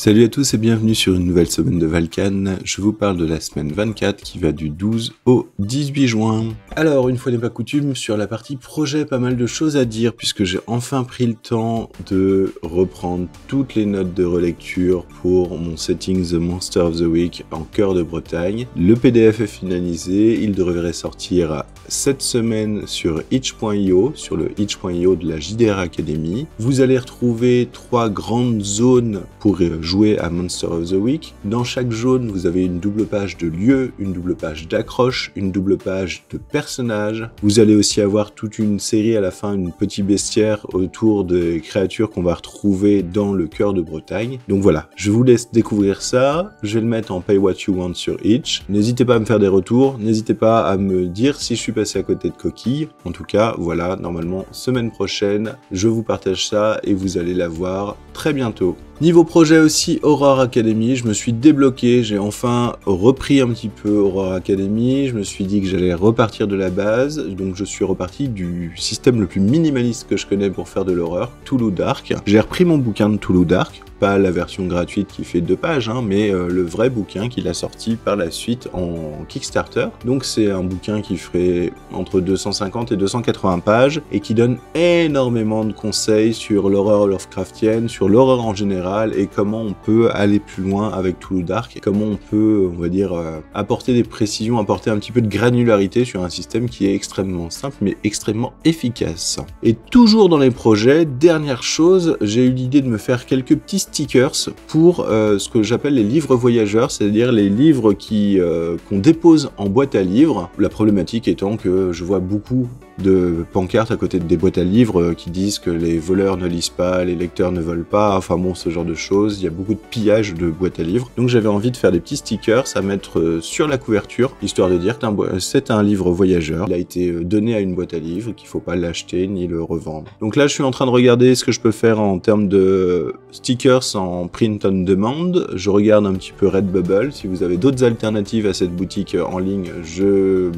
Salut à tous et bienvenue sur une nouvelle semaine de Valkan. Je vous parle de la semaine 24 qui va du 12 au 18 juin. Alors, une fois n'est pas coutume, sur la partie projet, pas mal de choses à dire puisque j'ai enfin pris le temps de reprendre toutes les notes de relecture pour mon setting The Monster of the Week en cœur de Bretagne. Le PDF est finalisé, il devrait sortir cette semaine sur itch.io, sur le itch.io de la JDR Academy. Vous allez retrouver 3 grandes zones pour jouer à Monster of the Week. Dans chaque zone, vous avez une double page de lieu, une double page d'accroche, une double page de personnages. Vous allez aussi avoir toute une série à la fin, une petite bestiaire autour des créatures qu'on va retrouver dans le cœur de Bretagne. Donc voilà, je vous laisse découvrir ça. Je vais le mettre en Pay What You Want sur Itch. N'hésitez pas à me faire des retours, n'hésitez pas à me dire si je suis passé à côté de coquilles. En tout cas, voilà, normalement, semaine prochaine, je vous partage ça et vous allez la voir très bientôt. Niveau projet aussi, Horror Academy, je me suis débloqué, j'ai enfin repris un petit peu Horror Academy, je me suis dit que j'allais repartir de la base, donc je suis reparti du système le plus minimaliste que je connais pour faire de l'horreur, Toulouse Dark. J'ai repris mon bouquin de Toulouse Dark, pas la version gratuite qui fait 2 pages, hein, mais le vrai bouquin qu'il a sorti par la suite en Kickstarter. Donc c'est un bouquin qui ferait entre 250 et 280 pages et qui donne énormément de conseils sur l'horreur Lovecraftienne, sur l'horreur en général et comment on peut aller plus loin avec Toulouse Dark et comment on peut, on va dire, apporter des précisions, apporter un petit peu de granularité sur un système qui est extrêmement simple mais extrêmement efficace. Et toujours dans les projets, dernière chose, j'ai eu l'idée de me faire quelques petits stickers pour ce que j'appelle les livres voyageurs, c'est-à-dire les livres qu'on dépose en boîte à livres. La problématique étant que je vois beaucoup de pancartes à côté des boîtes à livres qui disent que les voleurs ne lisent pas, les lecteurs ne volent pas, enfin bon, ce genre de choses. Il y a beaucoup de pillage de boîtes à livres. Donc j'avais envie de faire des petits stickers à mettre sur la couverture, histoire de dire que c'est un livre voyageur. Il a été donné à une boîte à livres, qu'il ne faut pas l'acheter ni le revendre. Donc là, je suis en train de regarder ce que je peux faire en termes de stickers en print on demand. Je regarde un petit peu Redbubble. Si vous avez d'autres alternatives à cette boutique en ligne, je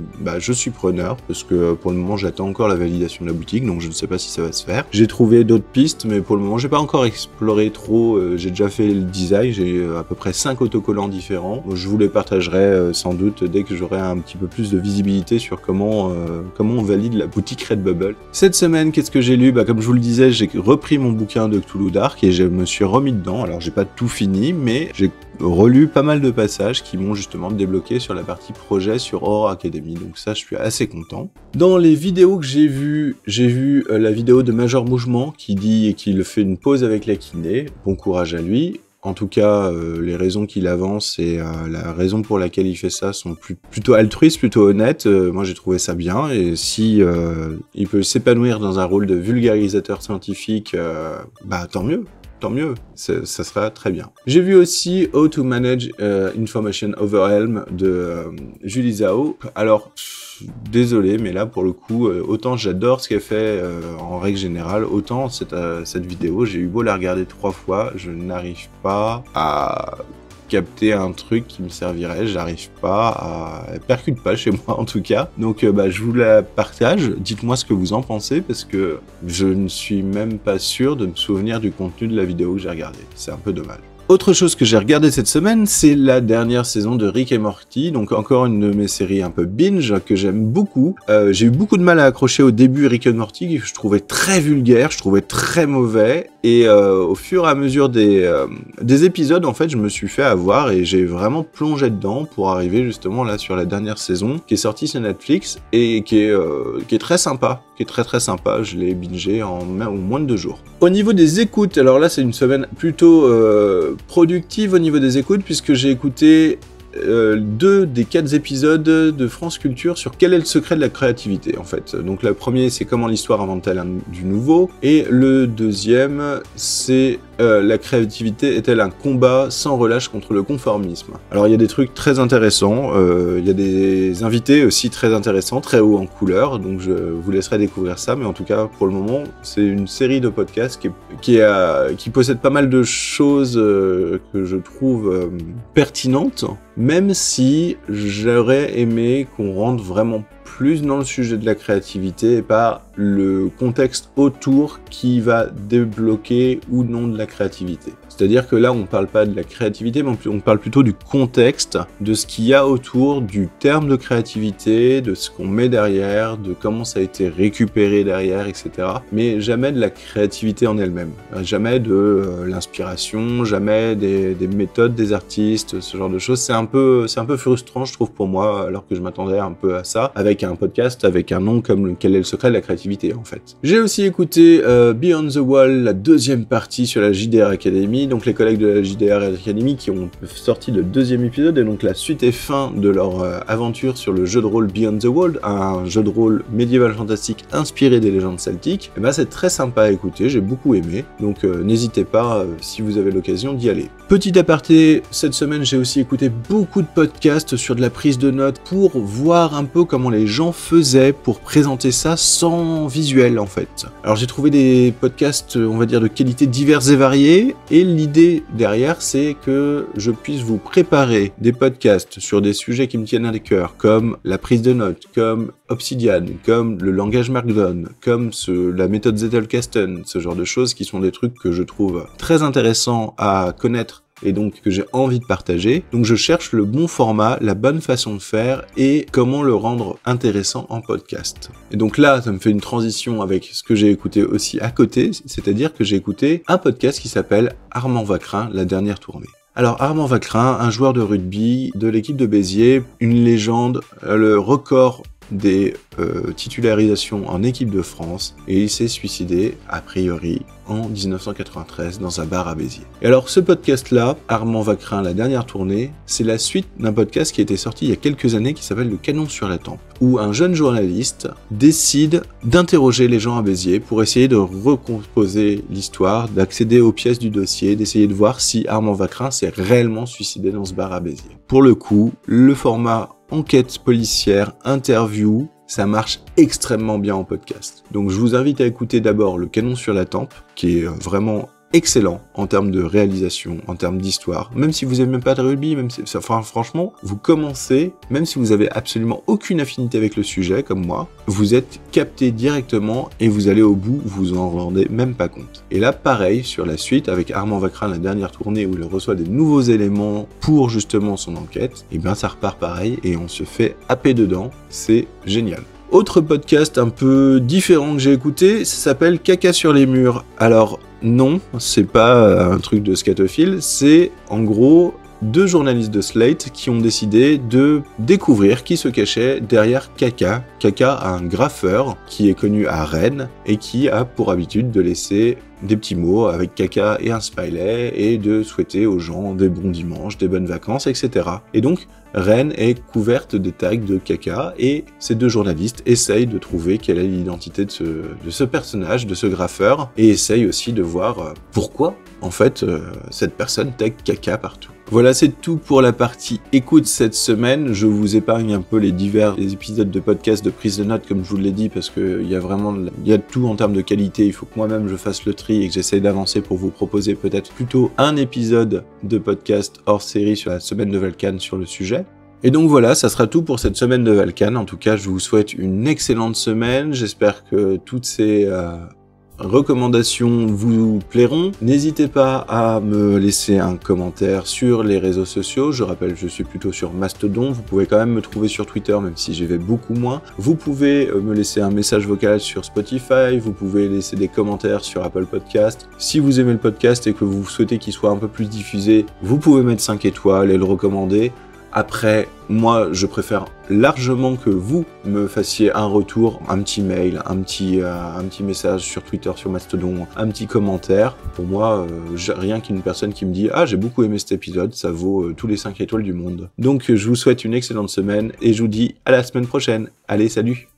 suis preneur, parce que pour le moment, j'attends encore la validation de la boutique, donc je ne sais pas si ça va se faire. J'ai trouvé d'autres pistes, mais pour le moment, j'ai pas encore exploré trop. J'ai déjà fait le design, j'ai à peu près 5 autocollants différents. Je vous les partagerai sans doute dès que j'aurai un petit peu plus de visibilité sur comment on valide la boutique Redbubble. Cette semaine, qu'est-ce que j'ai lu? Comme je vous le disais, j'ai repris mon bouquin de Cthulhu Dark et je me suis remis dedans. Alors, j'ai pas tout fini, mais j'ai relu pas mal de passages qui m'ont justement débloqué sur la partie projet sur Horror Academy, donc ça je suis assez content. Dans les vidéos que j'ai vu la vidéo de Major Mouvement qui dit qu'il fait une pause avec la kiné, bon courage à lui. En tout cas, les raisons qu'il avance et la raison pour laquelle il fait ça sont plutôt altruistes, plutôt honnêtes. Moi, j'ai trouvé ça bien. Et si il peut s'épanouir dans un rôle de vulgarisateur scientifique, tant mieux. Tant mieux, ça sera très bien. J'ai vu aussi How to Manage Information Overwhelm de Julie Zhao. Alors, désolé, mais là, pour le coup, autant j'adore ce qu'elle fait en règle générale, autant cette vidéo, j'ai eu beau la regarder 3 fois, je n'arrive pas à capter un truc qui me servirait, j'arrive pas elle percute pas chez moi en tout cas. Donc je vous la partage, dites-moi ce que vous en pensez parce que je ne suis même pas sûr de me souvenir du contenu de la vidéo que j'ai regardée. C'est un peu dommage. Autre chose que j'ai regardé cette semaine, c'est la dernière saison de Rick et Morty, donc encore une de mes séries un peu binge que j'aime beaucoup. J'ai eu beaucoup de mal à accrocher au début Rick et Morty, que je trouvais très vulgaire, je trouvais très mauvais, et au fur et à mesure des épisodes, en fait, je me suis fait avoir et j'ai vraiment plongé dedans pour arriver justement là sur la dernière saison qui est sortie sur Netflix et qui est très sympa, qui est très sympa. Je l'ai bingé en moins de 2 jours. Au niveau des écoutes, alors là c'est une semaine plutôt productive au niveau des écoutes puisque j'ai écouté 2 des 4 épisodes de France Culture sur quel est le secret de la créativité en fait. Donc le premier c'est comment l'histoire invente-t-elle du nouveau et le deuxième c'est la créativité est-elle un combat sans relâche contre le conformisme. Alors il y a des trucs très intéressants, il y a des invités aussi très intéressants, très haut en couleur, donc je vous laisserai découvrir ça, mais en tout cas pour le moment c'est une série de podcasts qui possède pas mal de choses que je trouve pertinentes, même si j'aurais aimé qu'on rentre vraiment plus dans le sujet de la créativité et pas le contexte autour qui va débloquer ou non de la créativité. C'est-à-dire que là, on ne parle pas de la créativité, mais on parle plutôt du contexte, de ce qu'il y a autour du terme de créativité, de ce qu'on met derrière, de comment ça a été récupéré derrière, etc. Mais jamais de la créativité en elle-même. Jamais de l'inspiration, jamais des méthodes des artistes, ce genre de choses. C'est un peu frustrant, je trouve, pour moi, alors que je m'attendais un peu à ça, avec un podcast, avec un nom comme Quel est le secret de la créativité, en fait. J'ai aussi écouté Beyond the Wall, la deuxième partie sur la JDR Academy, donc les collègues de la JDR Academy qui ont sorti le deuxième épisode, et donc la suite et fin de leur aventure sur le jeu de rôle Beyond the Wall, un jeu de rôle médiéval fantastique inspiré des légendes celtiques. Et ben c'est très sympa à écouter, j'ai beaucoup aimé, donc n'hésitez pas si vous avez l'occasion d'y aller. Petit aparté, cette semaine j'ai aussi écouté beaucoup de podcasts sur de la prise de notes pour voir un peu comment les gens faisaient pour présenter ça sans visuel en fait. Alors j'ai trouvé des podcasts, on va dire, de qualité diverses et variées, et l'idée derrière c'est que je puisse vous préparer des podcasts sur des sujets qui me tiennent à cœur, comme la prise de notes, comme Obsidian, comme le langage Markdown, comme la méthode Zettelkasten, ce genre de choses qui sont des trucs que je trouve très intéressants à connaître et donc que j'ai envie de partager. Donc je cherche le bon format, la bonne façon de faire et comment le rendre intéressant en podcast. Et donc là, ça me fait une transition avec ce que j'ai écouté aussi à côté, c'est-à-dire que j'ai écouté un podcast qui s'appelle Armand Vacrin, la dernière tournée. Alors Armand Vacrin, un joueur de rugby de l'équipe de Béziers, une légende, le record des titularisations en équipe de France, et il s'est suicidé, a priori, en 1993 dans un bar à Béziers. Et alors ce podcast-là, Armand Vacrin, la dernière tournée, c'est la suite d'un podcast qui a été sorti il y a quelques années qui s'appelle Le Canon sur la Tempe, où un jeune journaliste décide d'interroger les gens à Béziers pour essayer de recomposer l'histoire, d'accéder aux pièces du dossier, d'essayer de voir si Armand Vacrin s'est réellement suicidé dans ce bar à Béziers. Pour le coup, le format enquête policière, interview, ça marche extrêmement bien en podcast. Donc je vous invite à écouter d'abord Le Canon sur la Tempe, qui est vraiment excellent en termes de réalisation, en termes d'histoire. Même si vous n'aimez même pas de rugby, même si, enfin, franchement, vous commencez, même si vous avez absolument aucune affinité avec le sujet, comme moi, vous êtes capté directement et vous allez au bout, vous en rendez même pas compte. Et là, pareil, sur la suite, avec Armand Vacrin, la dernière tournée où il reçoit des nouveaux éléments pour justement son enquête, et bien ça repart pareil et on se fait happer dedans, c'est génial. Autre podcast un peu différent que j'ai écouté, ça s'appelle Caca sur les murs. Alors, non, c'est pas un truc de scatophile, c'est en gros deux journalistes de Slate qui ont décidé de découvrir qui se cachait derrière Caca. Caca, un graffeur qui est connu à Rennes et qui a pour habitude de laisser des petits mots avec caca et un smiley et de souhaiter aux gens des bons dimanches, des bonnes vacances, etc. Et donc, Rennes est couverte de tags de caca et ces deux journalistes essayent de trouver quelle est l'identité de ce personnage, de ce graffeur, et essayent aussi de voir pourquoi, en fait, cette personne tag caca partout. Voilà, c'est tout pour la partie écoute cette semaine. Je vous épargne un peu les divers épisodes de podcast de prise de notes, comme je vous l'ai dit, parce qu'il y a tout en termes de qualité. Il faut que moi-même je fasse le tri et que j'essaye d'avancer pour vous proposer peut-être plutôt un épisode de podcast hors série sur la semaine de Valkan sur le sujet. Et donc voilà, ça sera tout pour cette semaine de Valkan. En tout cas, je vous souhaite une excellente semaine. J'espère que toutes ces recommandations vous plairont. N'hésitez pas à me laisser un commentaire sur les réseaux sociaux. Je rappelle, je suis plutôt sur Mastodon. Vous pouvez quand même me trouver sur Twitter, même si j'y vais beaucoup moins. Vous pouvez me laisser un message vocal sur Spotify. Vous pouvez laisser des commentaires sur Apple Podcast. Si vous aimez le podcast et que vous souhaitez qu'il soit un peu plus diffusé, vous pouvez mettre 5 étoiles et le recommander. Après, moi, je préfère largement que vous me fassiez un retour, un petit mail, un petit message sur Twitter, sur Mastodon, un petit commentaire. Pour moi, rien qu'une personne qui me dit « Ah, j'ai beaucoup aimé cet épisode », ça vaut tous les 5 étoiles du monde. Donc, je vous souhaite une excellente semaine et je vous dis à la semaine prochaine. Allez, salut!